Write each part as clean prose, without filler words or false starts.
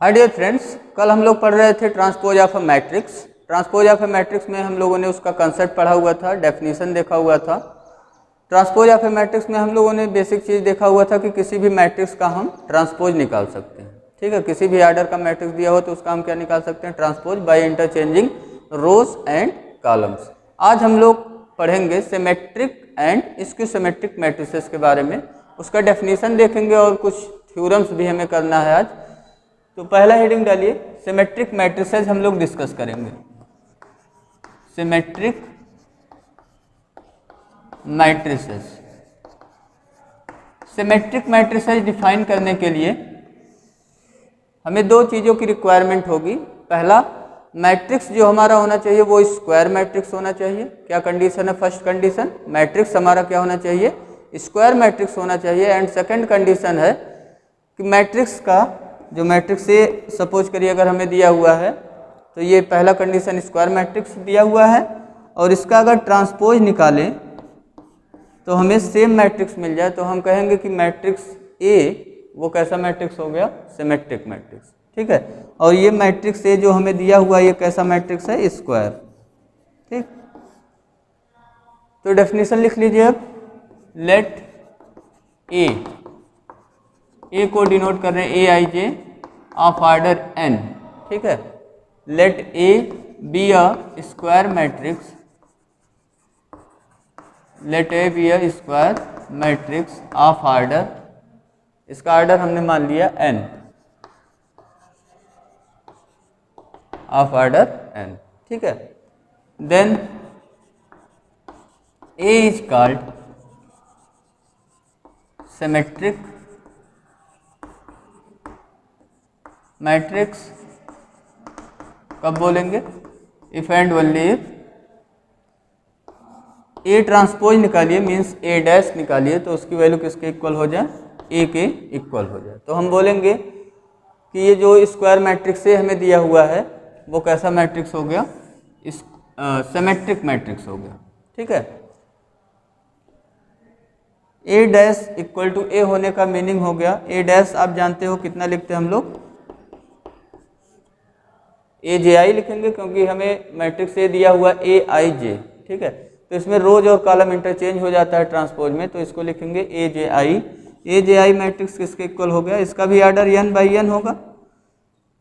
Hi dear friends, कल हम लोग पढ़ रहे थे transpose of a matrix. Transpose of a matrix में हम लोगों ने उसका कंसेप्ट पढ़ा हुआ था, डेफिनेशन देखा हुआ था। ट्रांसपोज ऑफ अ मैट्रिक्स में हम लोगों ने बेसिक चीज़ देखा हुआ था कि किसी भी मैट्रिक्स का हम ट्रांसपोज निकाल सकते हैं। ठीक है, किसी भी ऑर्डर का मैट्रिक्स दिया हो तो उसका हम क्या निकाल सकते हैं, transpose by interchanging rows and columns. आज हम लोग पढ़ेंगे symmetric and skew symmetric matrices के बारे में, उसका डेफिनेशन देखेंगे और कुछ थ्योरम्स भी हमें करना है आज। तो पहला हेडिंग डालिए, सिमेट्रिक मैट्रिसेस हम लोग डिस्कस करेंगे। Symmetric matrices, symmetric matrices define करने के लिए हमें दो चीज़ों की रिक्वायरमेंट होगी। पहला, मैट्रिक्स जो हमारा होना चाहिए वो स्क्वायर मैट्रिक्स होना चाहिए। क्या कंडीशन है? फर्स्ट कंडीशन, मैट्रिक्स हमारा क्या होना चाहिए, स्क्वायर मैट्रिक्स होना चाहिए। एंड सेकंड कंडीशन है कि मैट्रिक्स का जो मैट्रिक्स ए सपोज करिए अगर हमें दिया हुआ है तो ये पहला कंडीशन स्क्वायर मैट्रिक्स दिया हुआ है, और इसका अगर ट्रांसपोज निकालें तो हमें सेम मैट्रिक्स मिल जाए तो हम कहेंगे कि मैट्रिक्स ए वो कैसा मैट्रिक्स हो गया, सिमेट्रिक मैट्रिक्स। ठीक है, और ये मैट्रिक्स ए जो हमें दिया हुआ ये कैसा मैट्रिक्स है, स्क्वायर। ठीक, तो डेफिनेशन लिख लीजिए अब। लेट ए को डिनोट कर रहे हैं A I J of order N. ठीक है, let A be a square matrix, let A be a square matrix of order, इसका ऑर्डर हमने मान लिया एन, ऑफ ऑर्डर एन। ठीक है, then A is called symmetric matrix. कब बोलेंगे, if and only if A transpose निकालिए, मीन्स ए डैश निकालिए तो उसकी वैल्यू किसके इक्वल हो जाए, ए के इक्वल हो जाए। तो हम बोलेंगे कि ये जो स्क्वायर मैट्रिक्स से हमें दिया हुआ है वो कैसा मैट्रिक्स हो गया, इस सिमेट्रिक मैट्रिक्स हो गया। ठीक है, ए डैश इक्वल टू ए होने का मीनिंग हो गया, ए डैश आप जानते हो कितना लिखते हैं हम लोग, ए जे आई लिखेंगे क्योंकि हमें मैट्रिक्स ए दिया हुआ ए आई जे। ठीक है, तो इसमें रोज और कॉलम इंटरचेंज हो जाता है ट्रांसपोज में, तो इसको लिखेंगे ए जे आई। ए जे आई मैट्रिक्स किसके इक्वल हो गया, इसका भी ऑर्डर एन बाई एन होगा।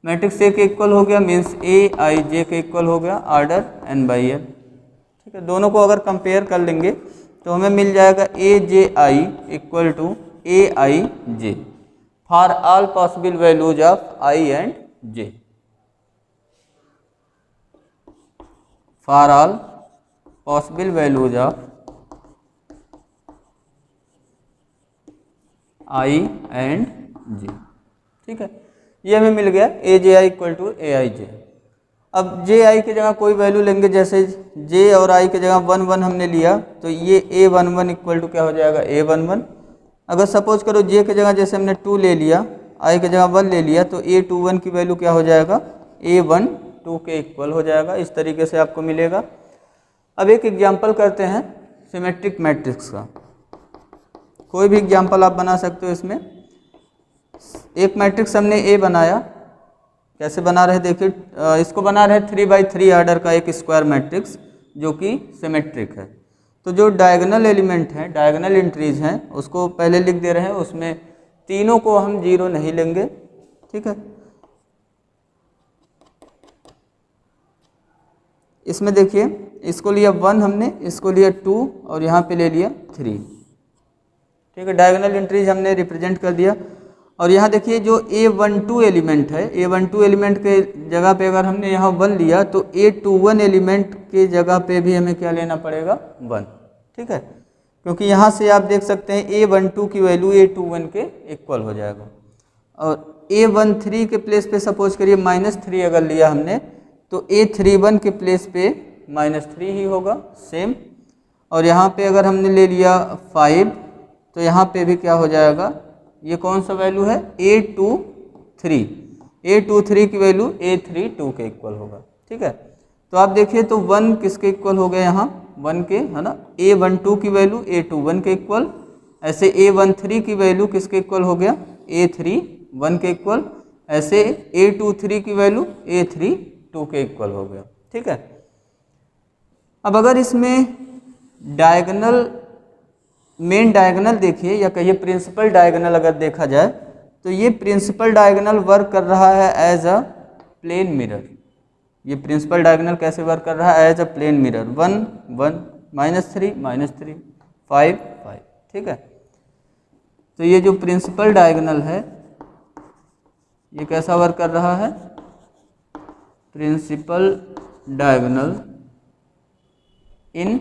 मैट्रिक्स ए के इक्वल हो गया मीन्स ए आई जे के इक्वल हो गया, ऑर्डर एन बाई एन। ठीक है, दोनों को अगर कंपेयर कर लेंगे तो हमें मिल जाएगा A J I equal to A I J for all possible values of I and J, for all possible values of I and J. ठीक है, ये हमें मिल गया A J I equal to A I जे। अब जे आई की जगह कोई value लेंगे, जैसे जे और आई की जगह 1 1 हमने लिया तो ये ए 1 1 इक्वल टू क्या हो जाएगा, ए 1 1। अगर सपोज करो जे की जगह जैसे हमने 2 ले लिया, आई की जगह 1 ले लिया तो ए 2 1 की वैल्यू क्या हो जाएगा, ए 1 2 के इक्वल हो जाएगा। इस तरीके से आपको मिलेगा। अब एक एग्जाम्पल करते हैं सिमेट्रिक मैट्रिक्स का, कोई भी एग्जाम्पल आप बना सकते हो इसमें। एक मैट्रिक्स हमने ए बनाया, कैसे बना रहे देखिए, इसको बना रहे 3x3 ऑर्डर का एक स्क्वायर मैट्रिक्स जो कि सिमेट्रिक है। तो जो डायगोनल एलिमेंट हैं, डायगोनल एंट्रीज हैं, उसको पहले लिख दे रहे हैं, उसमें तीनों को हम 0 नहीं लेंगे। ठीक है, इसमें देखिए इसको लिया 1 हमने, इसको लिया 2 और यहाँ पे ले लिया 3। ठीक है, डायगोनल एंट्रीज हमने रिप्रेजेंट कर दिया। और यहाँ देखिए जो A12 एलिमेंट है, A12 एलिमेंट के जगह पे अगर हमने यहाँ 1 लिया तो A21 एलिमेंट के जगह पे भी हमें क्या लेना पड़ेगा, 1। ठीक है, क्योंकि यहाँ से आप देख सकते हैं A12 की वैल्यू A21 के इक्वल हो जाएगा। और A13 के प्लेस पे सपोज करिए -3 अगर लिया हमने तो A31 के प्लेस पे -3 ही होगा सेम। और यहाँ पे अगर हमने ले लिया 5 तो यहाँ पे भी क्या हो जाएगा, ये कौन सा वैल्यू है, A23, A23 की वैल्यू A32 के इक्वल होगा। ठीक है, तो आप देखिए तो 1 किसके इक्वल हो गया, यहाँ 1 के, है ना। A12 की वैल्यू A21 के इक्वल, ऐसे A13 की वैल्यू किसके इक्वल हो गया, A31 के इक्वल। ऐसे A23 की वैल्यू A32 के इक्वल हो गया। ठीक है, अब अगर इसमें डायगोनल, मेन डायगोनल देखिए या कहिए प्रिंसिपल डायगोनल अगर देखा जाए तो ये प्रिंसिपल डायगोनल वर्क कर रहा है एज अ प्लेन मिरर। ये प्रिंसिपल डायगोनल कैसे वर्क कर रहा है? As a plane mirror, 1 1 -3 -3 5 5। ठीक है, तो ये जो प्रिंसिपल डायगोनल है ये कैसा वर्क कर रहा है? प्रिंसिपल डायगोनल इन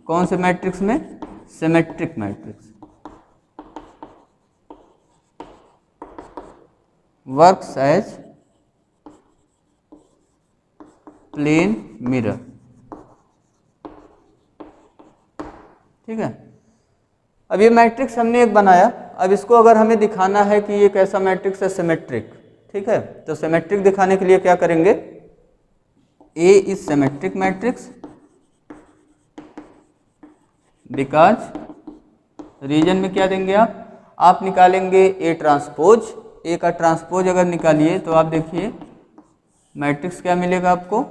कौन से मैट्रिक्स में? Symmetric matrix. Works as plane mirror. ठीक है, अब ये मैट्रिक्स हमने एक बनाया, अब इसको अगर हमें दिखाना है कि ये कैसा मैट्रिक्स है? सिमेट्रिक। ठीक है, तो सिमेट्रिक दिखाने के लिए क्या करेंगे? A is symmetric matrix because reason में क्या देंगे आप निकालेंगे ए ट्रांसपोज। ए का ट्रांसपोज अगर निकालिए तो आप देखिए मैट्रिक्स क्या मिलेगा आपको?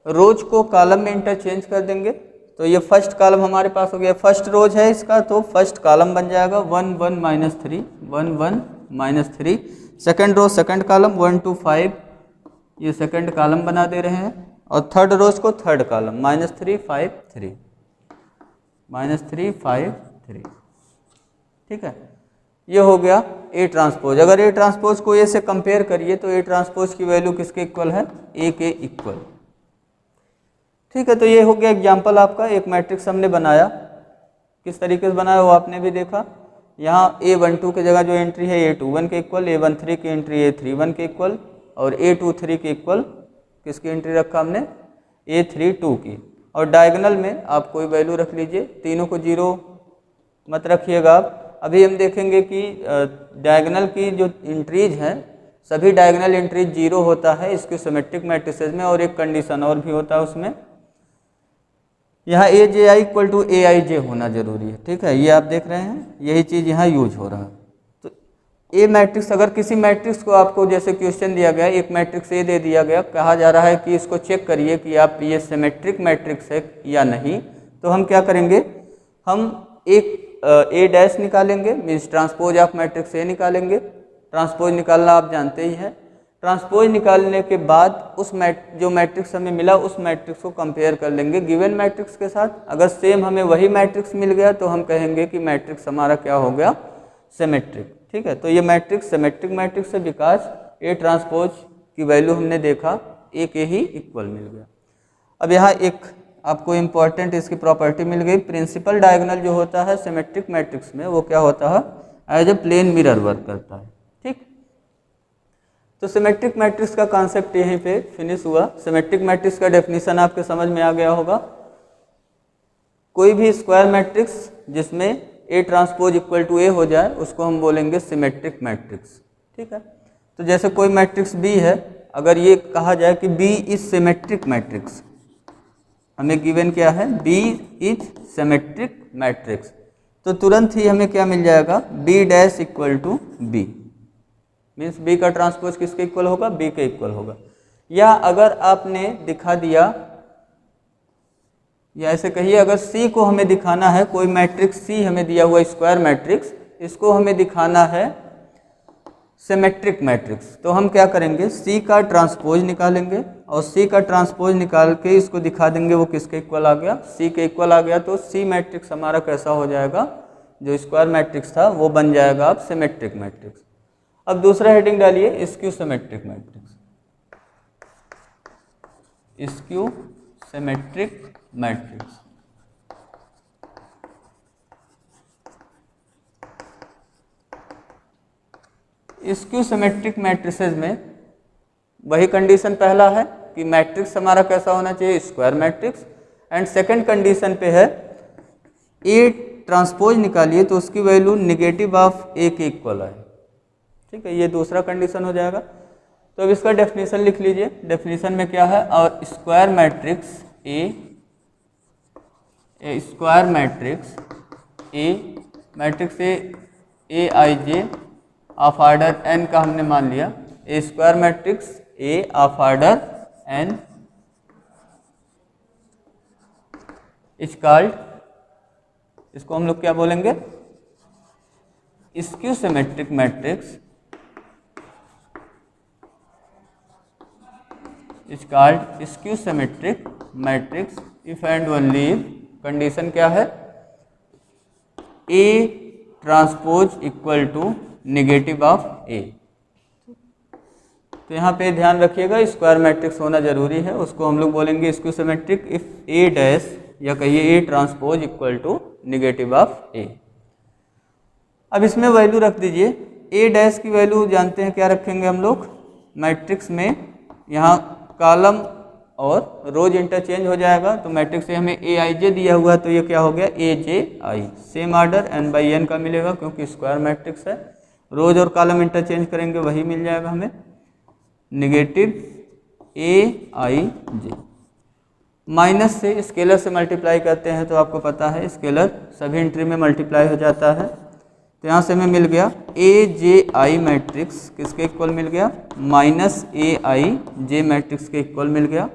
रोज को कॉलम में इंटरचेंज कर देंगे, तो ये फर्स्ट कॉलम हमारे पास हो गया, फर्स्ट रोज है इसका, तो फर्स्ट कॉलम बन जाएगा 1 1 -3 1 1 -3। सेकंड रोज सेकंड कॉलम 1 2 5, ये सेकंड कॉलम बना दे रहे हैं, और थर्ड रोज को थर्ड कॉलम -3 5 3 -3 5 3। ठीक है, ये हो गया ए ट्रांसपोज। अगर ए ट्रांसपोज को ए से कंपेयर करिए तो ए ट्रांसपोज की वैल्यू किसके इक्वल है? ए के इक्वल। ठीक है, तो ये हो गया एग्जाम्पल आपका। एक मैट्रिक्स हमने बनाया, किस तरीके से बनाया वो आपने भी देखा। यहाँ A12 की जगह जो एंट्री है A21 के इक्वल, A13 की एंट्री A31 के इक्वल, और A23 के इक्वल किसकी एंट्री रखा हमने? A32 की। और डायगोनल में आप कोई वैल्यू रख लीजिए, तीनों को 0 मत रखिएगा आप। अभी हम देखेंगे कि डायगोनल की जो इंट्रीज हैं सभी डायगोनल इंट्रीज 0 होता है इसके सिमेट्रिक मैट्रिसेस में, और एक कंडीशन और भी होता है उसमें, यहाँ AJI इक्वल टू AIJ होना जरूरी है। ठीक है, ये आप देख रहे हैं, यही चीज़ यहाँ यूज हो रहा है। तो ए मैट्रिक्स, अगर किसी मैट्रिक्स को आपको जैसे क्वेश्चन दिया गया, एक मैट्रिक्स ए दे दिया गया, कहा जा रहा है कि इसको चेक करिए कि आप ये सिमेट्रिक मैट्रिक्स है या नहीं, तो हम क्या करेंगे? हम एक ए डैश निकालेंगे, मीन्स ट्रांसपोज ऑफ मैट्रिक्स ए निकालेंगे। ट्रांसपोज निकालना आप जानते ही हैं। ट्रांसपोज निकालने के बाद उस जो मैट्रिक्स हमें मिला उस मैट्रिक्स को कंपेयर कर लेंगे गिवन मैट्रिक्स के साथ। अगर सेम हमें वही मैट्रिक्स मिल गया तो हम कहेंगे कि मैट्रिक्स हमारा क्या हो गया? सिमेट्रिक। ठीक है, तो ये मैट्रिक्स सिमेट्रिक मैट्रिक्स है बिकॉज ए ट्रांसपोज की वैल्यू हमने देखा ए के ही इक्वल मिल गया। अब यहाँ एक आपको इम्पॉर्टेंट इसकी प्रॉपर्टी मिल गई, प्रिंसिपल डायगोनल जो होता है सिमेट्रिक मैट्रिक्स में वो क्या होता है? As a plane mirror work करता है। ठीक, तो सिमेट्रिक मैट्रिक्स का कॉन्सेप्ट यहीं पे फिनिश हुआ। सिमेट्रिक मैट्रिक्स का डेफिनेशन आपके समझ में आ गया होगा। कोई भी स्क्वायर मैट्रिक्स जिसमें ए ट्रांसपोज इक्वल टू ए हो जाए उसको हम बोलेंगे सिमेट्रिक मैट्रिक्स। ठीक है, तो जैसे कोई मैट्रिक्स बी है, अगर ये कहा जाए कि बी इज सिमेट्रिक मैट्रिक्स, हमें गिवन क्या है? बी इज सिमेट्रिक मैट्रिक्स, तो तुरंत ही हमें क्या मिल जाएगा? B dash equal to B, means B का ट्रांसपोज किसके इक्वल होगा? बी के इक्वल होगा। या अगर आपने दिखा दिया, या ऐसे कहिए अगर सी को हमें दिखाना है, कोई मैट्रिक्स सी हमें दिया हुआ स्क्वायर मैट्रिक्स, इसको हमें दिखाना है सिमेट्रिक मैट्रिक्स, तो हम क्या करेंगे? सी का ट्रांसपोज निकालेंगे, और सी का ट्रांसपोज निकाल के इसको दिखा देंगे वो किसके इक्वल आ गया? सी के इक्वल आ गया। तो सी मैट्रिक्स हमारा कैसा हो जाएगा? जो स्क्वायर मैट्रिक्स था वो बन जाएगा अब सिमेट्रिक मैट्रिक्स। अब दूसरा हेडिंग डालिए, skew symmetric matrix. Skew symmetric matrix. Skew symmetric matrices में वही कंडीशन पहला है कि मैट्रिक्स हमारा कैसा होना चाहिए? Square matrix. And second condition पे है ए ट्रांसपोज निकालिए तो उसकी वैल्यू निगेटिव ऑफ ए के इक्वल है। ठीक है, ये दूसरा कंडीशन हो जाएगा। तो अब इसका डेफिनेशन लिख लीजिए। डेफिनेशन में क्या है? और square matrix A square matrix A I J of order n का हमने मान लिया, A square matrix A of order n is called, इसको हम लोग क्या बोलेंगे, skew symmetric matrix is called skew symmetric matrix if and only if, condition क्या है, A transpose equal to negative of A. तो यहाँ पे ध्यान रखिएगा स्क्वायर मैट्रिक्स होना जरूरी है, उसको हम लोग बोलेंगे skew symmetric if A dash या कहिए A transpose equal to negative of A. अब इसमें वैल्यू रख दीजिए, ए डैश की वैल्यू जानते हैं क्या रखेंगे हम लोग, मैट्रिक्स में यहाँ कॉलम और रोज इंटरचेंज हो जाएगा, तो मैट्रिक्स से हमें ए आई जे दिया हुआ है तो ये क्या हो गया A J I, same order n by n का मिलेगा क्योंकि स्क्वायर मैट्रिक्स है, रोज और कॉलम इंटरचेंज करेंगे वही मिल जाएगा हमें, negative A I J. Minus से स्केलर से मल्टीप्लाई करते हैं तो आपको पता है स्केलर सभी एंट्री में मल्टीप्लाई हो जाता है, तो यहाँ से हमें मिल गया ए जे आई मैट्रिक्स किसके इक्वल मिल गया, minus A I J matrix के इक्वल मिल गया।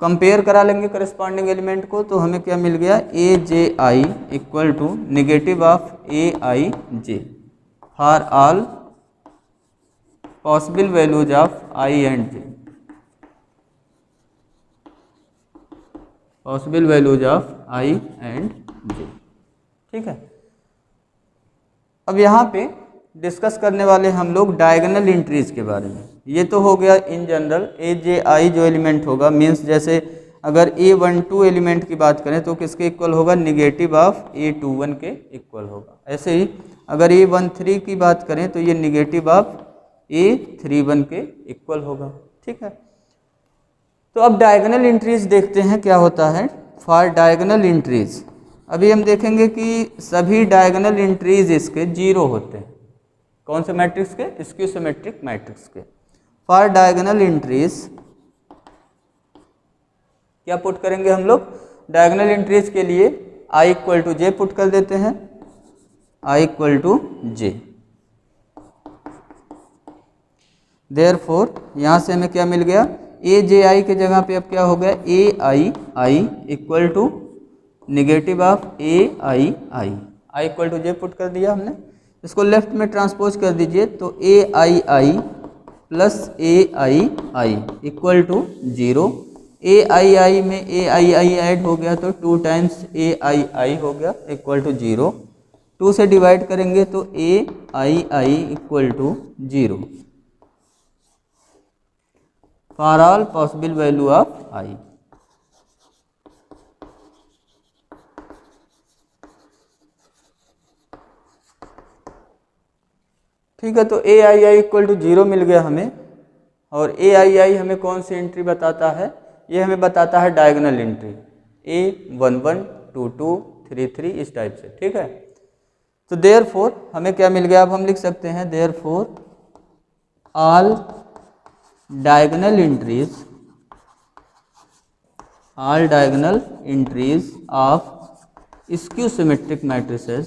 कंपेयर करा लेंगे करस्पॉन्डिंग एलिमेंट को तो हमें क्या मिल गया, A J I equal to negative of A I J for all possible values of I and J, possible values of I and J. ठीक है, अब यहाँ पे डिस्कस करने वाले हम लोग डायगोनल इंट्रीज के बारे में। ये तो हो गया इन जनरल ए जे आई जो एलिमेंट होगा, मीन्स जैसे अगर A12 एलिमेंट की बात करें तो किसके इक्वल होगा, निगेटिव ऑफ A21 के इक्वल होगा। ऐसे ही अगर A13 की बात करें तो ये निगेटिव ऑफ A31 के इक्वल होगा। ठीक है, तो अब डायगोनल इंट्रीज देखते हैं क्या होता है। फॉर डायगोनल इंट्रीज अभी हम देखेंगे कि सभी डायगोनल इंट्रीज इसके जीरो होते हैं, कौन से मैट्रिक्स के, स्क्यू सिमेट्रिक मैट्रिक्स के। फॉर डायगोनल इंट्रीज क्या पुट करेंगे हम लोग, डायगोनल इंट्रीज के लिए i equal to J put कर देते हैं, i equal to J. Therefore यहाँ से हमें क्या मिल गया, ए जे आई के जगह पे अब क्या हो गया, A I I equal to negative of A I I, I equal to J put कर दिया हमने। इसको लेफ्ट में ट्रांसपोज कर दीजिए तो A I I plus A I I equal to 0। A I I में ए आई आई ऐड हो गया तो 2 टाइम्स ए आई आई हो गया इक्वल टू 0। 2 से डिवाइड करेंगे तो A I I equal to 0 for all possible value of I. ठीक है, तो A I I equal to 0 मिल गया हमें, और ए आई आई हमें कौन सी एंट्री बताता है, ये हमें बताता है डायगोनल एंट्री A11 22 33 इस टाइप से। ठीक है, तो देयरफॉर हमें क्या मिल गया, अब हम लिख सकते हैं therefore all diagonal entries of skew symmetric matrices,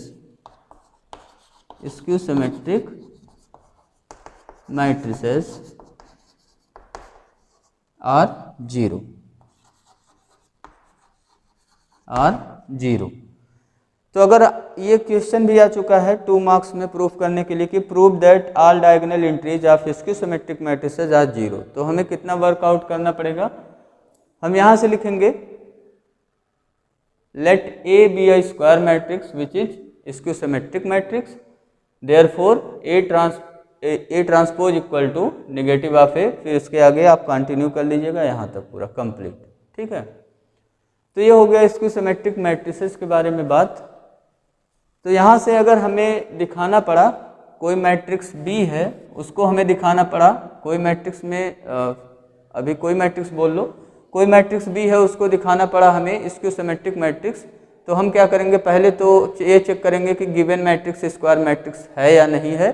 skew symmetric matrices are 0 तो अगर ये क्वेश्चन भी आ चुका है 2 मार्क्स में प्रूफ करने के लिए कि prove that all diagonal entries of skew symmetric matrices are 0, तो हमें कितना वर्कआउट करना पड़ेगा, हम यहाँ से लिखेंगे let A be a square matrix which is skew symmetric matrix, therefore A transpose equal to negative of A, फिर इसके आगे आप कंटिन्यू कर लीजिएगा यहाँ तक पूरा कंप्लीट। ठीक है, तो ये हो गया स्क्यू सिमेट्रिक मैट्रिसेस के बारे में बात। तो यहाँ से अगर हमें दिखाना पड़ा कोई मैट्रिक्स बी है, उसको हमें दिखाना पड़ा कोई मैट्रिक्स में अभी कोई मैट्रिक्स बोल लो, कोई मैट्रिक्स बी है उसको दिखाना पड़ा हमें स्क्यू सिमेट्रिक मैट्रिक्स, तो हम क्या करेंगे, पहले तो ये चेक करेंगे कि गिवन मैट्रिक्स स्क्वायर मैट्रिक्स है या नहीं है।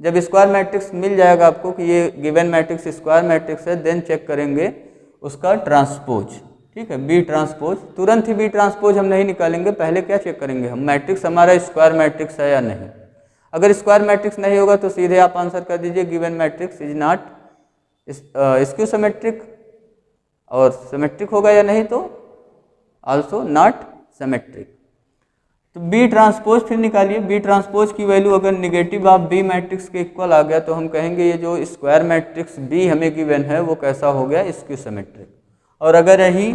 जब स्क्वायर मैट्रिक्स मिल जाएगा आपको कि ये गिवन मैट्रिक्स स्क्वायर मैट्रिक्स है, देन चेक करेंगे उसका ट्रांसपोज। ठीक है, बी ट्रांसपोज, तुरंत ही बी ट्रांसपोज हम नहीं निकालेंगे, पहले क्या चेक करेंगे हम, मैट्रिक्स हमारा स्क्वायर मैट्रिक्स है या नहीं। अगर स्क्वायर मैट्रिक्स नहीं होगा तो सीधे आप आंसर कर दीजिए given matrix is not skew symmetric, और सिमेट्रिक होगा या नहीं तो आल्सो नॉट सिमेट्रिक। तो बी ट्रांसपोज फिर निकालिए, बी ट्रांसपोज की वैल्यू अगर निगेटिव ऑफ बी मैट्रिक्स के इक्वल आ गया तो हम कहेंगे ये जो स्क्वायर मैट्रिक्स बी हमें गिवन है वो कैसा हो गया, स्क्यू सिमेट्रिक। और अगर यही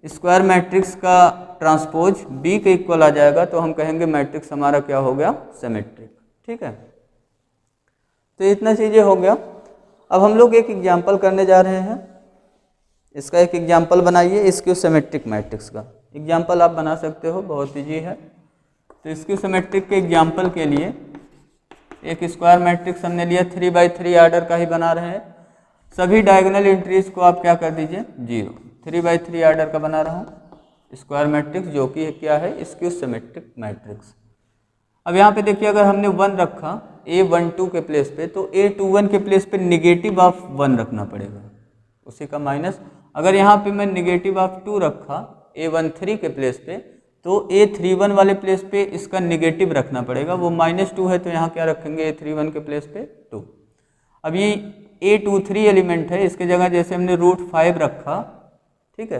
स्क्वायर मैट्रिक्स का ट्रांसपोज बी के इक्वल आ जाएगा तो हम कहेंगे मैट्रिक्स हमारा क्या हो गया, सिमेट्रिक। ठीक है, तो इतना चीज़ें हो गया। अब हम लोग एक एग्जाम्पल करने जा रहे हैं, इसका एक एग्जाम्पल बनाइए स्क्यू सिमेट्रिक मैट्रिक्स का। एग्जाम्पल आप बना सकते हो, बहुत ईजी है। तो स्क्यू सिमेट्रिक के एग्जाम्पल के लिए एक स्क्वायर मैट्रिक्स हमने लिया, 3x3 आर्डर का ही बना रहे हैं। सभी डायगोनल एंट्रीज को आप क्या कर दीजिए, 0। 3x3 आर्डर का बना रहा हूँ स्क्वायर मैट्रिक्स जो कि क्या है, स्क्यू सिमेट्रिक मैट्रिक्स। अब यहाँ पे देखिए अगर हमने 1 रखा A12 के प्लेस पे तो A21 के प्लेस पे निगेटिव ऑफ 1 रखना पड़ेगा, उसी का माइनस। अगर यहाँ पे मैं निगेटिव ऑफ 2 रखा A13 के प्लेस पे तो A31 वाले प्लेस पे इसका निगेटिव रखना पड़ेगा, वो -2 है तो यहाँ क्या रखेंगे A31 के प्लेस पे 2। अब ये A23 एलिमेंट है, इसके जगह जैसे हमने √5 रखा, ठीक है,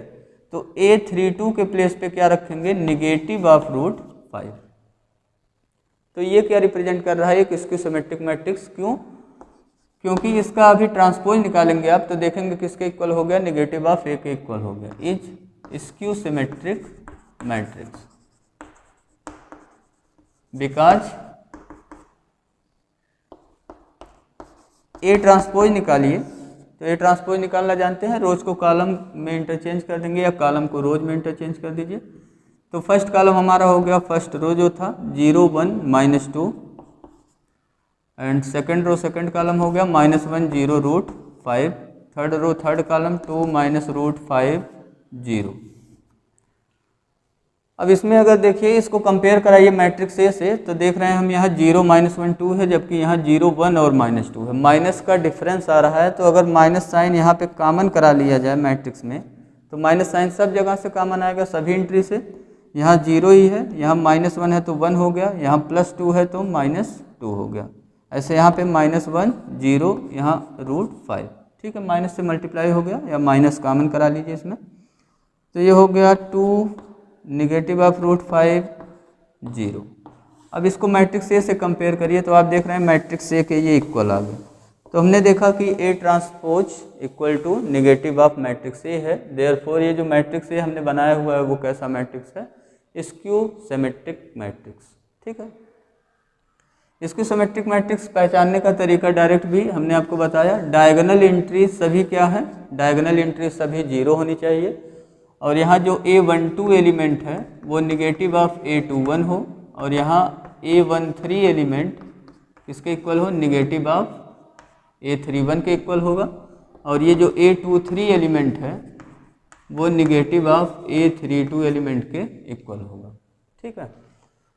तो A32 के प्लेस पे क्या रखेंगे, निगेटिव ऑफ √5। तो ये क्या रिप्रेजेंट कर रहा है, एक स्क्यू सिमेट्रिक मैट्रिक्स। क्यों? क्योंकि इसका अभी ट्रांसपोज निकालेंगे आप तो देखेंगे किसके इक्वल हो गया, निगेटिव ऑफ A के इक्वल हो गया, is skew symmetric matrix because A transpose निकालिए। तो A ट्रांसपोज निकालना जानते हैं, रोज को कॉलम में इंटरचेंज कर देंगे या कॉलम को रोज में इंटरचेंज कर दीजिए। तो फर्स्ट कॉलम हमारा हो गया, फर्स्ट रो जो था 0 1 -2, and second row second column हो गया -1 0 √5, थर्ड रो थर्ड कॉलम 2 -√5 0। अब इसमें अगर देखिए इसको कंपेयर कराइए मैट्रिक्स ए से तो देख रहे हैं हम यहाँ 0 -1 2 है, जबकि यहाँ 0 1 और -2 है, माइनस का डिफरेंस आ रहा है। तो अगर माइनस साइन यहाँ पे कॉमन करा लिया जाए मैट्रिक्स में तो माइनस साइन सब जगह से कॉमन आएगा, सभी एंट्री से। यहाँ 0 ही है, यहाँ -1 है तो 1 हो गया, यहाँ +2 है तो -2 हो गया। ऐसे यहाँ पे -1 0, यहाँ √5, ठीक है, माइनस से मल्टीप्लाई हो गया या माइनस कॉमन करा लीजिए इसमें। तो ये हो गया 2 निगेटिव ऑफ √5 0। अब इसको मैट्रिक्स ए से कंपेयर करिए तो आप देख रहे हैं मैट्रिक्स ए के ये इक्वल आ गए। तो हमने देखा कि A transpose equal to negative of matrix A है, देयरफॉर ये जो मैट्रिक्स ए हमने बनाया हुआ है वो कैसा मैट्रिक्स है, स्क्यू सिमेट्रिक मैट्रिक्स। ठीक है, स्क्यू सिमेट्रिक मैट्रिक्स पहचानने का तरीका डायरेक्ट भी हमने आपको बताया। डायगोनल एंट्रीज सभी क्या है, डायगोनल एंट्रीज सभी 0 होनी चाहिए, और यहाँ जो A12 एलिमेंट है वो निगेटिव ऑफ A21 हो, और यहाँ A13 एलिमेंट किसके इक्वल हो, निगेटिव ऑफ A31 के इक्वल होगा, और ये जो A23 एलिमेंट है वो निगेटिव ऑफ A32 एलिमेंट के इक्वल होगा। ठीक है,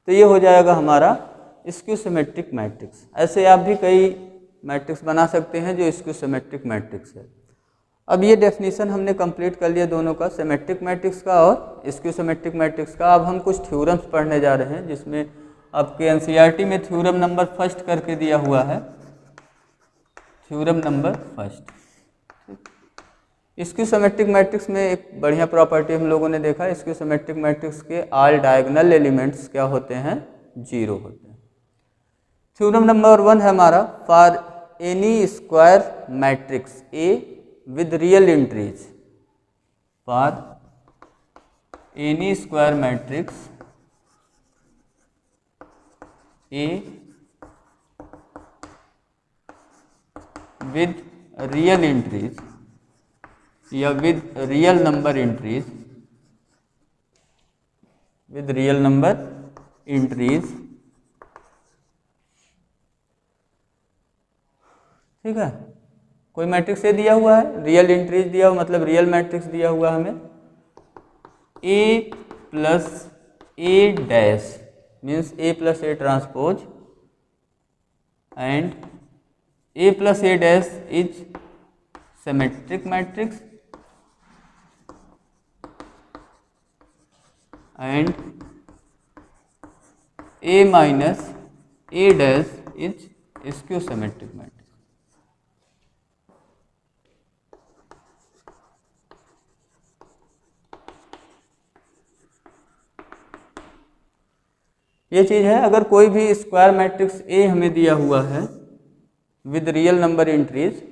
तो ये हो जाएगा हमारा स्क्यू सिमेट्रिक मैट्रिक्स। ऐसे आप भी कई मैट्रिक्स बना सकते हैं जो स्क्यू सिमेट्रिक मैट्रिक्स है। अब ये डेफिनेशन हमने कंप्लीट कर लिया दोनों का, सिमेट्रिक मैट्रिक्स का और स्क्यू सिमेट्रिक मैट्रिक्स का। अब हम कुछ थ्योरम्स पढ़ने जा रहे हैं जिसमें आपके एनसीईआरटी में थ्योरम नंबर फर्स्ट करके दिया हुआ है, theorem number first. Skew symmetric matrix में एक बढ़िया प्रॉपर्टी हम लोगों ने देखा, स्क्यू सिमेट्रिक मैट्रिक्स के ऑल डायगोनल एलिमेंट्स क्या होते हैं, 0 होते हैं। थ्योरम नंबर 1 है हमारा, for any square matrix A with real entries, for any square matrix A with real entries या with real number entries, with real number entries. ठीक है, कोई मैट्रिक्स ए दिया हुआ है, रियल एंट्रीज दिया हुआ, मतलब रियल मैट्रिक्स दिया हुआ हमें, A plus A dash means A plus A transpose and A plus A dash is symmetric matrix and A minus A dash is skew symmetric matrix. ये चीज़ है, अगर कोई भी स्क्वायर मैट्रिक्स ए हमें दिया हुआ है विद रियल नंबर एंट्रीज,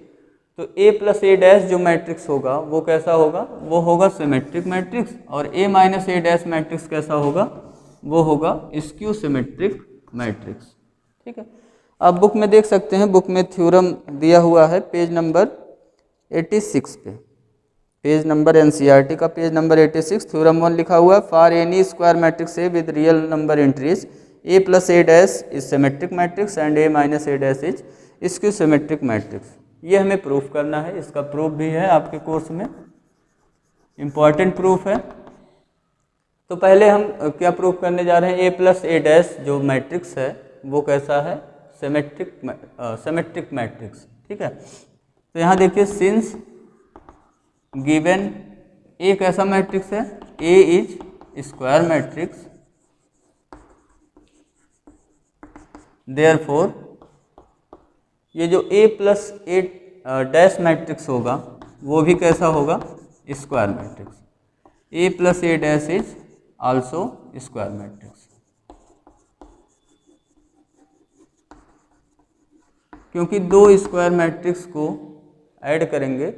तो ए प्लस ए डैश जो मैट्रिक्स होगा वो कैसा होगा, वो होगा सिमेट्रिक मैट्रिक्स, और ए माइनस ए डैश मैट्रिक्स कैसा होगा, वो होगा स्क्यू सिमेट्रिक मैट्रिक्स। ठीक है, आप बुक में देख सकते हैं, बुक में थ्योरम दिया हुआ है पेज नंबर 86 पे, पेज नंबर एनसीईआरटी का पेज नंबर 86, थ्योरम 1 लिखा हुआ है, for any square matrix A with real number entries A plus A dash is symmetric matrix and A minus A dash is skew symmetric matrix. ये हमें proof करना है, इसका proof भी है आपके कोर्स में, इम्पॉर्टेंट प्रूफ है। तो पहले हम क्या प्रूफ करने जा रहे हैं, ए प्लस ए डैश जो मैट्रिक्स है वो कैसा है, सिमेट्रिक मैट्रिक्स। ठीक है, तो यहाँ देखिए, सिंस गिवन ए कैसा मैट्रिक्स है, ए इज स्क्वायर मैट्रिक्स, देयरफॉर ये जो ए प्लस ए डैश मैट्रिक्स होगा वो भी कैसा होगा, square matrix. A plus A dash is also square matrix, क्योंकि दो स्क्वायर मैट्रिक्स को ऐड करेंगे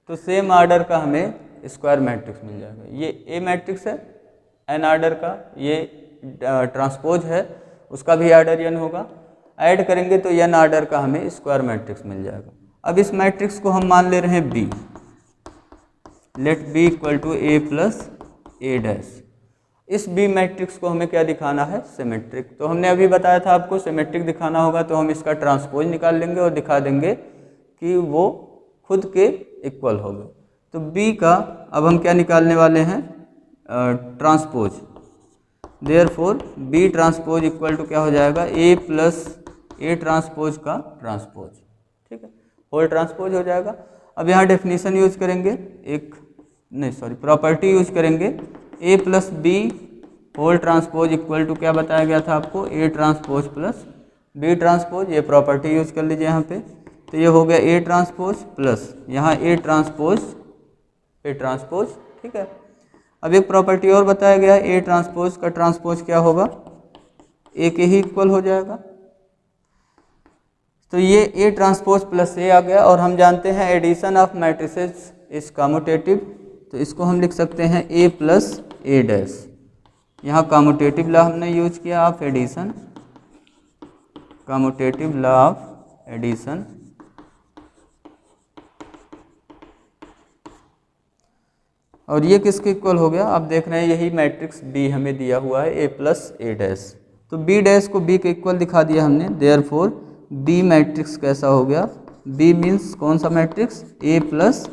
तो सेम आर्डर का हमें स्क्वायर मैट्रिक्स मिल जाएगा। ये ए मैट्रिक्स है एन आर्डर का, ये ट्रांसपोज है उसका भी आर्डर एन होगा, ऐड करेंगे तो एन आर्डर का हमें स्क्वायर मैट्रिक्स मिल जाएगा। अब इस मैट्रिक्स को हम मान ले रहे हैं B, let B equal to A plus A dash. इस बी मैट्रिक्स को हमें क्या दिखाना है, सिमेट्रिक। तो हमने अभी बताया था आपको सिमेट्रिक दिखाना होगा तो हम इसका ट्रांसपोज निकाल लेंगे और दिखा देंगे कि वो खुद के इक्वल होगा। तो बी का अब हम क्या निकालने वाले हैं, transpose, therefore B transpose equal to क्या हो जाएगा, ए प्लस ए ट्रांसपोज का ट्रांसपोज। ठीक है, होल ट्रांसपोज हो जाएगा। अब यहाँ डेफिनेशन यूज करेंगे, प्रॉपर्टी यूज करेंगे, A plus B whole transpose equal to क्या बताया गया था आपको, A transpose plus B transpose. ये प्रॉपर्टी यूज कर लीजिए यहाँ पे, तो ये हो गया ए ट्रांसपोज प्लस यहाँ ए ट्रांसपोज। ठीक है, अब एक प्रॉपर्टी और बताया गया है, ए ट्रांसपोज का ट्रांसपोज क्या होगा, ए के ही इक्वल हो जाएगा। तो ये ए ट्रांसपोज प्लस ए आ गया, और हम जानते हैं addition of matrices is commutative, तो इसको हम लिख सकते हैं ए प्लस ए डैश। यहाँ कम्यूटेटिव लॉ हमने यूज किया of addition, commutative law of addition. और ये किसके इक्वल हो गया, आप देख रहे हैं यही मैट्रिक्स बी हमें दिया हुआ है, ए प्लस ए डैश। तो बी डैश को बी के इक्वल दिखा दिया हमने, देयरफॉर बी मैट्रिक्स कैसा हो गया, बी मीन्स कौन सा matrix, A plus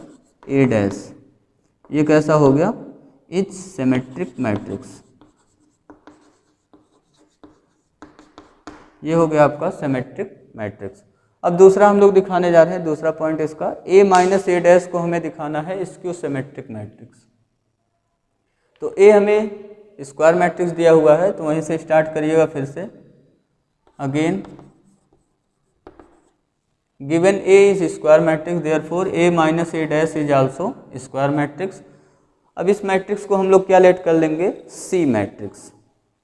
A dash. ये कैसा हो गया, इज सिमेट्रिक मैट्रिक्स। ये हो गया आपका सिमेट्रिक मैट्रिक्स। अब दूसरा हम लोग दिखाने जा रहे हैं, दूसरा पॉइंट इसका, ए माइनस ए डैश को हमें दिखाना है स्क्यू सिमेट्रिक मैट्रिक्स। तो ए हमें स्क्वायर मैट्रिक्स दिया हुआ है, तो वहीं से स्टार्ट करिएगा फिर से। Again given A is square matrix, therefore A minus A dash is also square matrix. अब इस मैट्रिक्स को हम लोग क्या लेट कर लेंगे, सी मैट्रिक्स।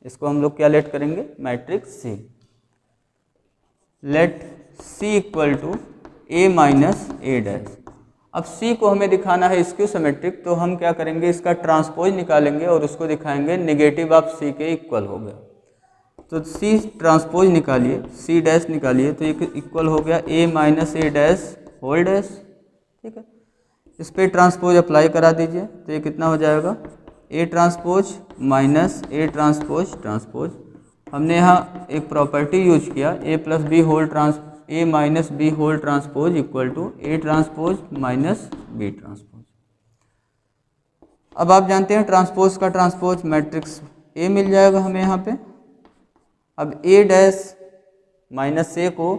इसको हम लोग क्या लेट करेंगे, matrix C. Let C equal to A minus A dash. अब सी को हमें दिखाना है स्क्यू सिमेट्रिक, तो हम क्या करेंगे, इसका ट्रांसपोज निकालेंगे और उसको दिखाएंगे नेगेटिव ऑफ सी के इक्वल हो गया। तो सी ट्रांसपोज निकालिए, सी डैश निकालिए, तो ये इक्वल हो गया ए minus A dash whole dash. ठीक है, इस पर ट्रांसपोज अप्लाई करा दीजिए, तो ये कितना हो जाएगा, A transpose minus A transpose transpose. हमने यहाँ एक प्रॉपर्टी यूज किया, A plus B whole A minus B whole transpose equal to A transpose minus B transpose. अब आप जानते हैं ट्रांसपोज का ट्रांसपोज मैट्रिक्स ए मिल जाएगा हमें यहाँ पे। अब ए डैश माइनस ए को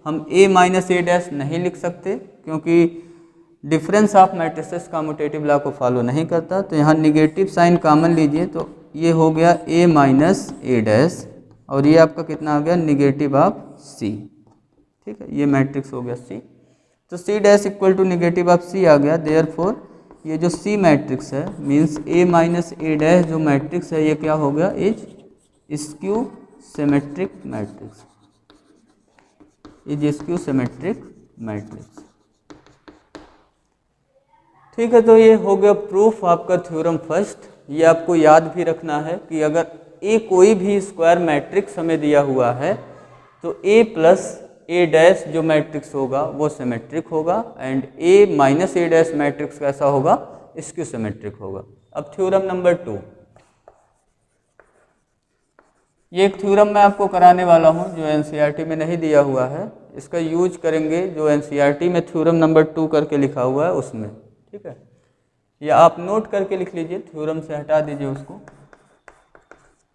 हम ए माइनस ए डैश नहीं लिख सकते, क्योंकि difference of matrices commutative law को फॉलो नहीं करता। तो यहाँ निगेटिव साइन कॉमन लीजिए, तो ये हो गया ए माइनस ए डैश, और ये आपका कितना आ गया नेगेटिव ऑफ सी। ठीक है, ये मैट्रिक्स हो गया सी। तो C dash equal to negative of C आ गया। देयरफॉर ये जो सी मैट्रिक्स है means A minus A dash जो मैट्रिक्स है ये क्या हो गया, is skew symmetric matrix, is skew symmetric matrix. ठीक है, तो ये हो गया प्रूफ आपका थ्योरम फर्स्ट। ये आपको याद भी रखना है कि अगर ए कोई भी स्क्वायर मैट्रिक्स हमें दिया हुआ है तो ए प्लस ए डैश जो मैट्रिक्स होगा वो सिमेट्रिक होगा and A minus A dash matrix कैसा होगा, स्क्यू सिमेट्रिक होगा। अब थ्योरम नंबर 2, ये एक थ्योरम मैं आपको कराने वाला हूँ जो एनसीईआरटी में नहीं दिया हुआ है, इसका यूज करेंगे जो एनसीईआरटी में थ्योरम नंबर 2 करके लिखा हुआ है उसमें। ठीक है, या आप नोट करके लिख लीजिए, थ्योरम से हटा दीजिए उसको।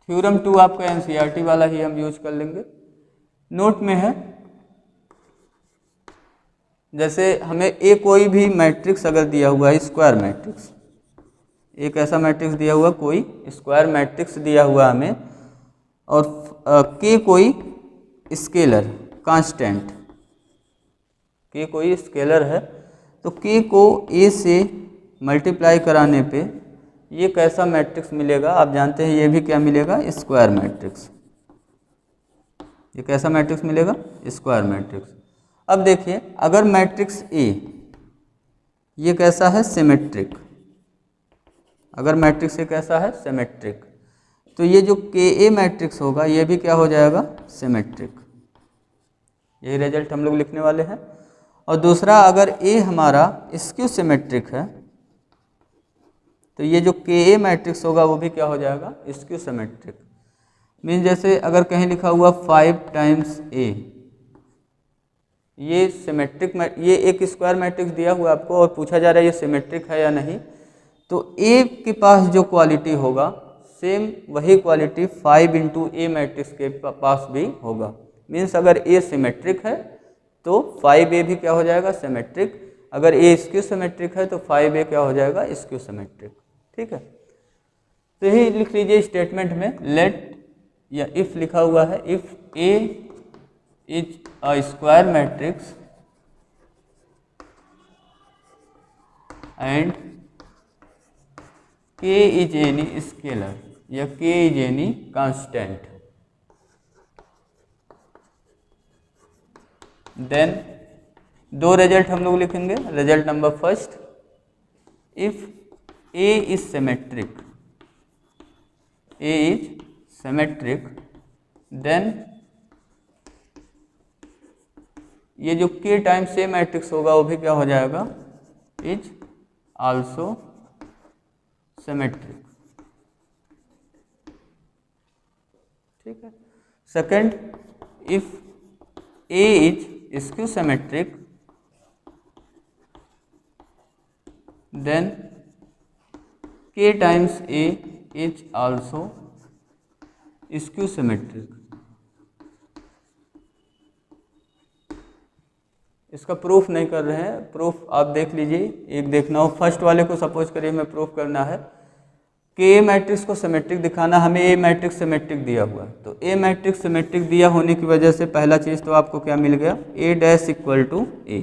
थ्योरम 2 आपका एनसीईआरटी वाला ही हम यूज कर लेंगे। नोट में है जैसे हमें ए कोई भी मैट्रिक्स अगर दिया हुआ है स्क्वायर मैट्रिक्स, एक ऐसा मैट्रिक्स दिया हुआ, कोई स्क्वायर मैट्रिक्स दिया हुआ हमें, और के कोई स्केलर कांस्टेंट, के कोई स्केलर है, तो के को ए से मल्टीप्लाई कराने पे ये कैसा मैट्रिक्स मिलेगा, आप जानते हैं ये भी क्या मिलेगा, स्क्वायर मैट्रिक्स। ये कैसा मैट्रिक्स मिलेगा, स्क्वायर मैट्रिक्स। अब देखिए अगर मैट्रिक्स ए ये कैसा है, सिमेट्रिक, अगर मैट्रिक्स ए कैसा है, सिमेट्रिक, तो ये जो के ए मैट्रिक्स होगा ये भी क्या हो जाएगा, सिमेट्रिक। यही रिजल्ट हम लोग लिखने वाले हैं। और दूसरा अगर ए हमारा स्क्यू सिमेट्रिक है तो ये जो के ए मैट्रिक्स होगा वो भी क्या हो जाएगा, स्क्यू सिमेट्रिक। मीन जैसे अगर कहीं लिखा हुआ 5 टाइम्स ए, ये सिमेट्रिक, ये एक स्क्वायर मैट्रिक्स दिया हुआ आपको और पूछा जा रहा है ये सिमेट्रिक है या नहीं, तो ए के पास जो क्वालिटी होगा सेम वही क्वालिटी 5 इंटू ए मैट्रिक्स के पास भी होगा। मीन्स अगर ए सिमेट्रिक है तो 5a भी क्या हो जाएगा, सिमेट्रिक। अगर ए स्क्यू सिमेट्रिक है तो 5a क्या हो जाएगा, स्क्यू सिमेट्रिक। ठीक है, तो यही लिख लीजिए स्टेटमेंट में, लेट या इफ लिखा हुआ है, if A is a square matrix and K is any scalar या K is any constant, then दो रिजल्ट हम लोग लिखेंगे। Result number first, if A is symmetric, A is symmetric, then ये जो के टाइम्स ए मैट्रिक्स होगा वो भी क्या हो जाएगा, इज आल्सो सिमेट्रिक। ठीक है, second, if A is skew symmetric, then k times a is also skew symmetric. इसका प्रूफ नहीं कर रहे हैं, प्रूफ आप देख लीजिए, एक देखना हो। फर्स्ट वाले को सपोज करिए मैं प्रूफ करना है कि ए मैट्रिक्स को सिमेट्रिक दिखाना, हमें ए मैट्रिक्स सिमेट्रिक दिया हुआ है, तो ए मैट्रिक्स सिमेट्रिक दिया होने की वजह से पहला चीज़ तो आपको क्या मिल गया, A dash equal to A,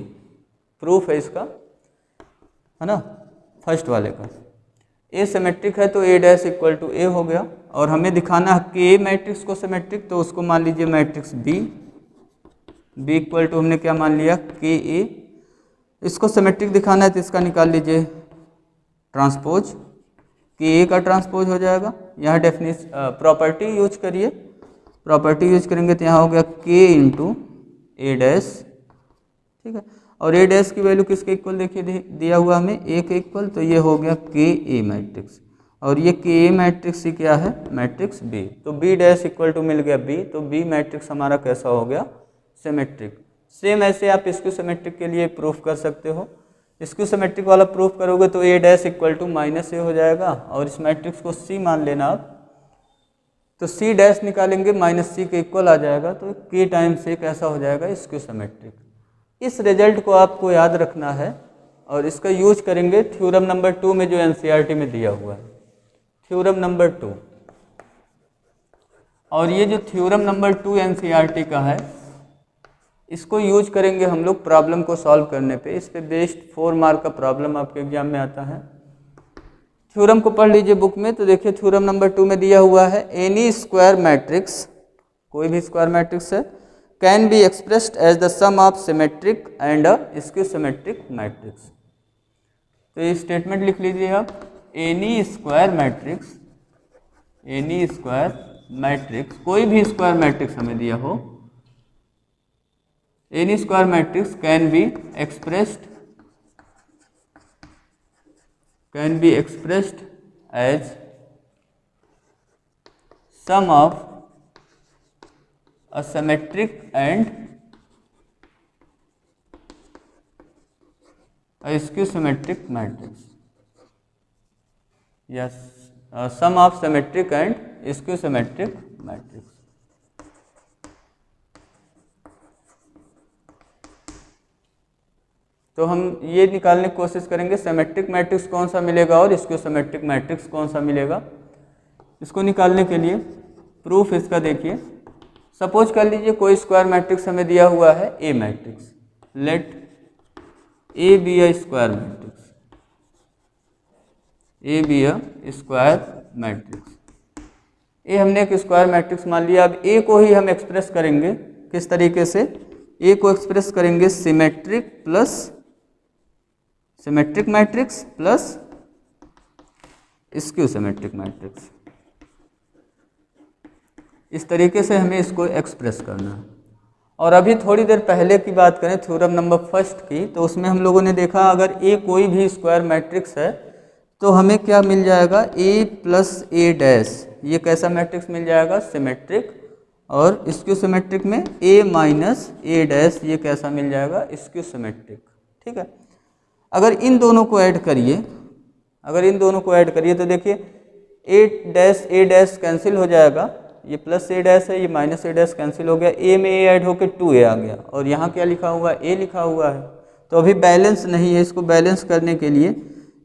proof है इसका, है ना, फर्स्ट वाले का। ए सिमेट्रिक है तो ए डैश इक्वल टू ए हो गया। और हमें दिखाना है कि ए मैट्रिक्स को सिमेट्रिक, तो उसको मान लीजिए matrix B, B equal to हमने क्या मान लिया, के ए। इसको सिमेट्रिक दिखाना है तो इसका निकाल लीजिए ट्रांसपोज, कि ए का ट्रांसपोज हो जाएगा। यहाँ डेफिनेशन प्रॉपर्टी यूज करिए, प्रॉपर्टी यूज करेंगे तो यहाँ हो गया के इंटू ए डैश। ठीक है, और ए डैश की वैल्यू किसके इक्वल देखिए दिया हुआ हमें, ए के इक्वल, तो ये हो गया के ए मैट्रिक्स, और ये के ए मैट्रिक्स ही क्या है, मैट्रिक्स बी। तो बी डैश इक्वल टू मिल गया बी, तो बी मैट्रिक्स हमारा कैसा हो गया, सिमेट्रिक। सेम ऐसे आप स्क्यू सिमेट्रिक के लिए प्रूफ कर सकते हो। स्क्यू सिमेट्रिक वाला प्रूफ करोगे तो ए dash equal to minus A हो जाएगा, और इस मैट्रिक्स को सी मान लेना आप, तो सी डैश निकालेंगे माइनस सी के इक्वल आ जाएगा, तो के टाइम्स ए कैसा हो जाएगा, स्क्यू सिमेट्रिक। इस रिजल्ट को आपको याद रखना है और इसका यूज करेंगे थ्योरम नंबर 2 में जो एनसीईआरटी में दिया हुआ है, थ्योरम नंबर 2। और ये जो थ्योरम नंबर 2 एनसीईआरटी का है, इसको यूज करेंगे हम लोग प्रॉब्लम को सॉल्व करने पे। इस पे बेस्ड 4 मार्क का प्रॉब्लम आपके एग्जाम में आता है। थ्योरम को पढ़ लीजिए बुक में। तो देखिए थ्योरम नंबर 2 में दिया हुआ है एनी स्क्वायर मैट्रिक्स, कोई भी स्क्वायर मैट्रिक्स है, can be expressed as the sum of symmetric and a skew symmetric matrix. तो ये स्टेटमेंट लिख लीजिए आप, any square matrix, any square matrix, कोई भी स्क्वायर मैट्रिक्स हमें दिया हो, any square matrix can be expressed as sum of a symmetric and a skew symmetric matrix. Yes, sum of symmetric and skew symmetric matrix. तो हम ये निकालने की कोशिश करेंगे सिमेट्रिक मैट्रिक्स कौन सा मिलेगा और स्क्यू सिमेट्रिक मैट्रिक्स कौन सा मिलेगा। इसको निकालने के लिए प्रूफ इसका देखिए। सपोज कर लीजिए कोई स्क्वायर मैट्रिक्स हमें दिया हुआ है A matrix, let A be a square matrix, A be a square matrix. A हमने एक स्क्वायर मैट्रिक्स मान लिया। अब ए को ही हम एक्सप्रेस करेंगे किस तरीके से, ए को एक्सप्रेस करेंगे symmetric matrix plus skew symmetric matrix. इस तरीके से हमें इसको एक्सप्रेस करना है। और अभी थोड़ी देर पहले की बात करें थ्योरम नंबर 1 की, तो उसमें हम लोगों ने देखा अगर ए कोई भी स्क्वायर मैट्रिक्स है तो हमें क्या मिल जाएगा, ए प्लस ए डैश, ये कैसा मैट्रिक्स मिल जाएगा, सिमेट्रिक। और स्क्यू सिमेट्रिक में ए माइनस ए डैश, ये कैसा मिल जाएगा, स्क्यू सिमेट्रिक। ठीक है, अगर इन दोनों को ऐड करिए, तो देखिए ए डैश कैंसिल हो जाएगा, ये प्लस ए डैश है, ये माइनस ए डैश कैंसिल हो गया, ए में ए ऐड होकर 2a आ गया, और यहाँ क्या लिखा हुआ है, ए लिखा हुआ है। तो अभी बैलेंस नहीं है, इसको बैलेंस करने के लिए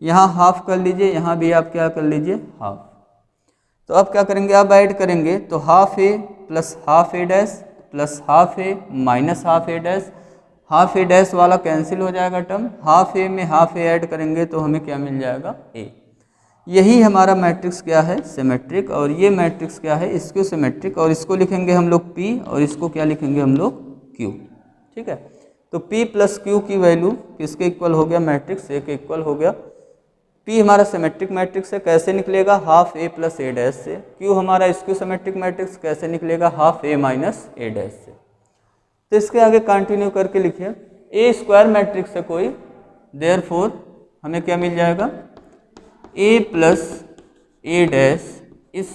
यहाँ हाफ कर लीजिए, यहाँ भी आप क्या कर लीजिए, हाफ। तो अब क्या करेंगे, अब ऐड करेंगे तो हाफ ए प्लस हाफ ए डैश प्लस हाफ ए माइनस हाफ ए डैश, हाफ ए डैश वाला कैंसिल हो जाएगा टर्म, हाफ ए में हाफ ए ऐड करेंगे तो हमें क्या मिल जाएगा, ए। यही हमारा मैट्रिक्स क्या है, सिमेट्रिक। और ये मैट्रिक्स क्या है, स्क्यू सिमेट्रिक। और इसको लिखेंगे हम लोग P, और इसको क्या लिखेंगे हम लोग, Q। ठीक है, तो P प्लस Q की वैल्यू किसके इक्वल हो गया, मैट्रिक्स ए के इक्वल हो गया। P हमारा सिमेट्रिक मैट्रिक्स है, कैसे निकलेगा, half A plus A dash से। Q हमारा स्क्यू सिमेट्रिक मैट्रिक्स कैसे निकलेगा, half A minus A dash से। तो इसके आगे कंटिन्यू करके लिखिए, ए स्क्वायर मैट्रिक्स है कोई, देयरफॉर हमें क्या मिल जाएगा, A plus A dash is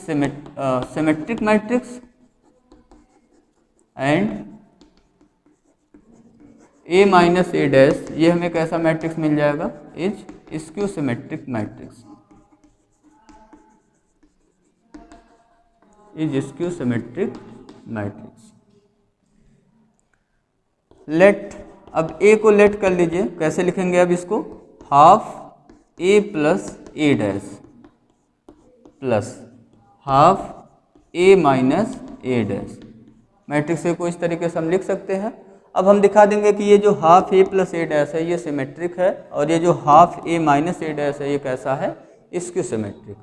symmetric matrix and A minus A dash, ये हमें कैसा मैट्रिक्स मिल जाएगा, is skew symmetric matrix, is skew symmetric matrix. Let, अब ए को लेट कर लीजिए, कैसे लिखेंगे अब इसको, half A plus A dash plus half A minus A dash. Matrix A को इस तरीके से हम लिख सकते हैं। अब हम दिखा देंगे कि ये जो half A plus A dash है ये सिमेट्रिक है, और ये जो half A minus A dash है ये कैसा है, स्क्यू सिमेट्रिक।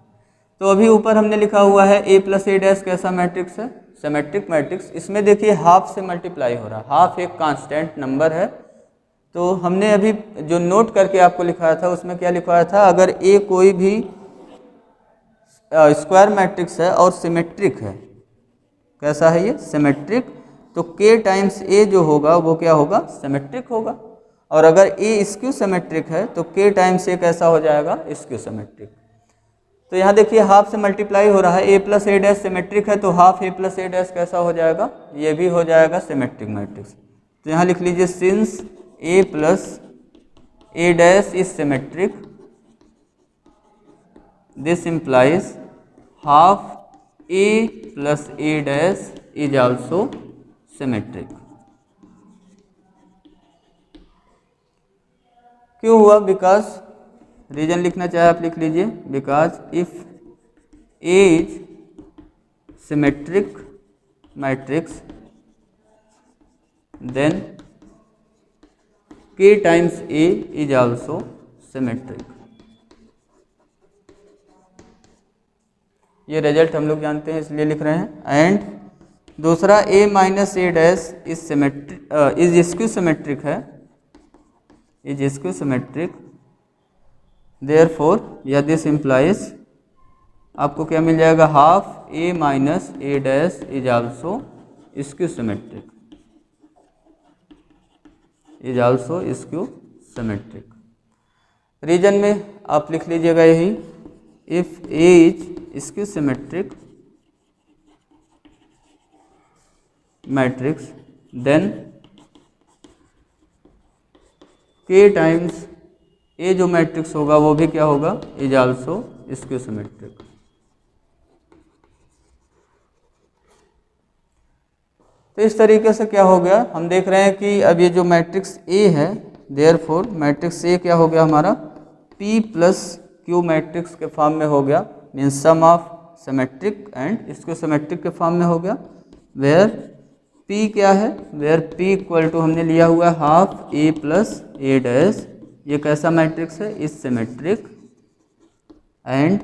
तो अभी ऊपर हमने लिखा हुआ है ए प्लस ए डैश कैसा मैट्रिक्स है, सिमेट्रिक मैट्रिक्स। इसमें देखिए हाफ से मल्टीप्लाई हो रहा है, हाफ एक कांस्टेंट नंबर है। तो हमने अभी जो नोट करके आपको लिखाया था उसमें क्या लिखवाया था, अगर ए कोई भी स्क्वायर मैट्रिक्स है और सिमेट्रिक है, कैसा है ये, सिमेट्रिक, तो k टाइम्स a जो होगा वो क्या होगा, सिमेट्रिक होगा। और अगर a स्क्यू सिमेट्रिक है तो k टाइम्स a कैसा हो जाएगा, स्क्यू सिमेट्रिक। तो यहाँ देखिए हाफ से मल्टीप्लाई हो रहा है, a plus A dash symmetric है तो half a plus A dash कैसा हो जाएगा, ये भी हो जाएगा सिमेट्रिक मैट्रिक्स। तो यहाँ लिख लीजिए since a plus A dash is symmetric, this implies half a plus a dash is also symmetric। क्यों हुआ, बिकॉज, रीजन लिखना चाहे आप लिख लीजिए, because if a is symmetric matrix then K times A is also symmetric। ये result हम लोग जानते हैं इसलिए लिख रहे हैं। एंड दूसरा A minus A dash is symmetric, is skew symmetric है, इज स्क्यू सिमेट्रिक, देयरफॉर या दिस इम्प्लाइज आपको क्या मिल जाएगा, half A minus A dash is also skew symmetric, is also skew symmetric. Reason में आप लिख लीजिएगा यही, if A is skew symmetric matrix then K times A जो मैट्रिक्स होगा वो भी क्या होगा, इज आल्सो स्क्यू सिमेट्रिक। तो इस तरीके से क्या हो गया, हम देख रहे हैं कि अब ये जो मैट्रिक्स A है, देयरफॉर मैट्रिक्स A क्या हो गया हमारा, P प्लस Q मैट्रिक्स के फॉर्म में हो गया, means sum of symmetric and skew symmetric के फॉर्म में हो गया। वेयर P क्या है, वेयर P इक्वल टू हमने लिया हुआ है half A plus A dash, ये कैसा मैट्रिक्स है, is symmetric. And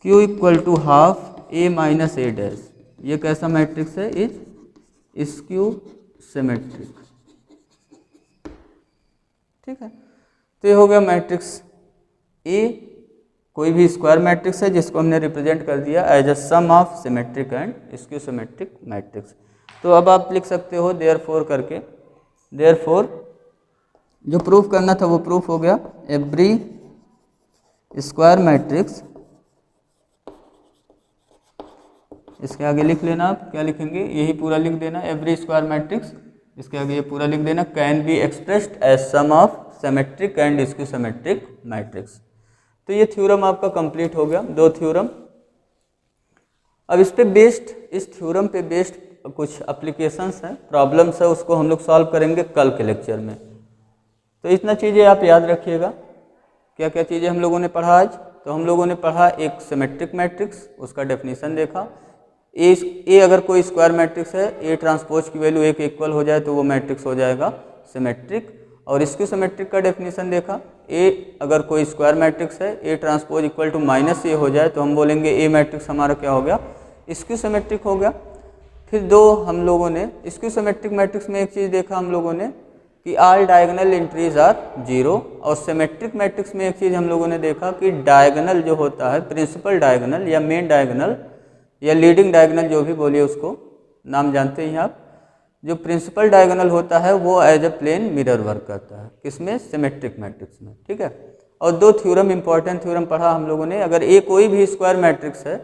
Q equal to half A minus A dash, ये कैसा मैट्रिक्स है, इज स्क्यू सिमेट्रिक। ठीक है, तो ये हो गया मैट्रिक्स A, कोई भी स्क्वायर मैट्रिक्स है जिसको हमने रिप्रेजेंट कर दिया as a sum of symmetric and skew symmetric matrix. तो अब आप लिख सकते हो देयरफॉर करके, देयरफॉर जो प्रूफ करना था वो प्रूफ हो गया, एवरी स्क्वायर मैट्रिक्स, इसके आगे लिख लेना, आप क्या लिखेंगे, यही पूरा लिख देना, एवरी स्क्वायर मैट्रिक्स, इसके आगे ये पूरा लिख देना, can be expressed as sum of symmetric and skew symmetric matrix. तो ये थ्योरम आपका कंप्लीट हो गया, दो थ्योरम। अब इस पे बेस्ड, इस थ्योरम पे बेस्ड कुछ एप्लीकेशंस हैं, प्रॉब्लम्स है, उसको हम लोग सॉल्व करेंगे कल के लेक्चर में। तो इतना चीज़ें आप याद रखिएगा, क्या क्या चीज़ें हम लोगों ने पढ़ा आज। तो हम लोगों ने पढ़ा एक सिमेट्रिक मैट्रिक्स, उसका डेफिनेशन देखा, ए अगर कोई स्क्वायर मैट्रिक्स है, ए ट्रांसपोज की वैल्यू 1 के इक्वल हो जाए तो वो मैट्रिक्स हो जाएगा सिमेट्रिक। और स्क्यू सिमेट्रिक का डेफिनेशन देखा, ए अगर कोई स्क्वायर मैट्रिक्स है, A transpose equal to minus A हो जाए तो हम बोलेंगे ए मैट्रिक्स हमारा क्या हो गया, स्क्यू सिमेट्रिक हो गया। फिर दो हम लोगों ने स्क्यू सिमेट्रिक मैट्रिक्स में एक चीज़ देखा हम लोगों ने कि ऑल डायगोनल एंट्रीज आर 0, और सिमेट्रिक मैट्रिक्स में एक चीज़ हम लोगों ने देखा कि डायगोनल जो होता है, प्रिंसिपल डायगोनल या मेन डायगोनल या लीडिंग डायगोनल जो भी बोलिए उसको, नाम जानते हैं आप, जो प्रिंसिपल डायगोनल होता है वो as a plane mirror work करता है, किसमें, सिमेट्रिक मैट्रिक्स में। ठीक है, और दो थ्योरम, इंपॉर्टेंट थ्योरम पढ़ा हम लोगों ने, अगर ए कोई भी स्क्वायर मैट्रिक्स है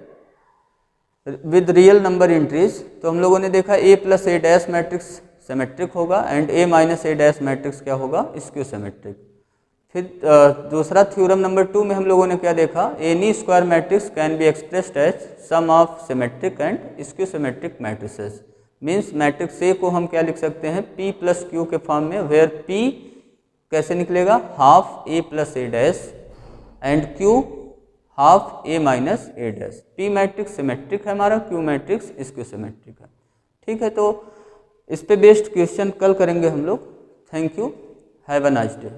विद रियल नंबर एंट्रीज, तो हम लोगों ने देखा ए plus A dash matrix symmetric होगा and A minus A dash matrix क्या होगा, स्क्यू सिमेट्रिक। फिर दूसरा थ्योरम नंबर 2 में हम लोगों ने क्या देखा, any square matrix can be expressed as sum of symmetric and skew symmetric matrices. Means matrix A को हम क्या लिख सकते हैं, P प्लस क्यू के फॉर्म में, वेयर P कैसे निकलेगा, half A plus A dash and Q half A minus A dash. P matrix symmetric है हमारा, Q मैट्रिक्स स्क्यू सिमेट्रिक है। ठीक है, तो इस पे बेस्ड क्वेश्चन कल करेंगे हम लोग। Thank you, have a nice day.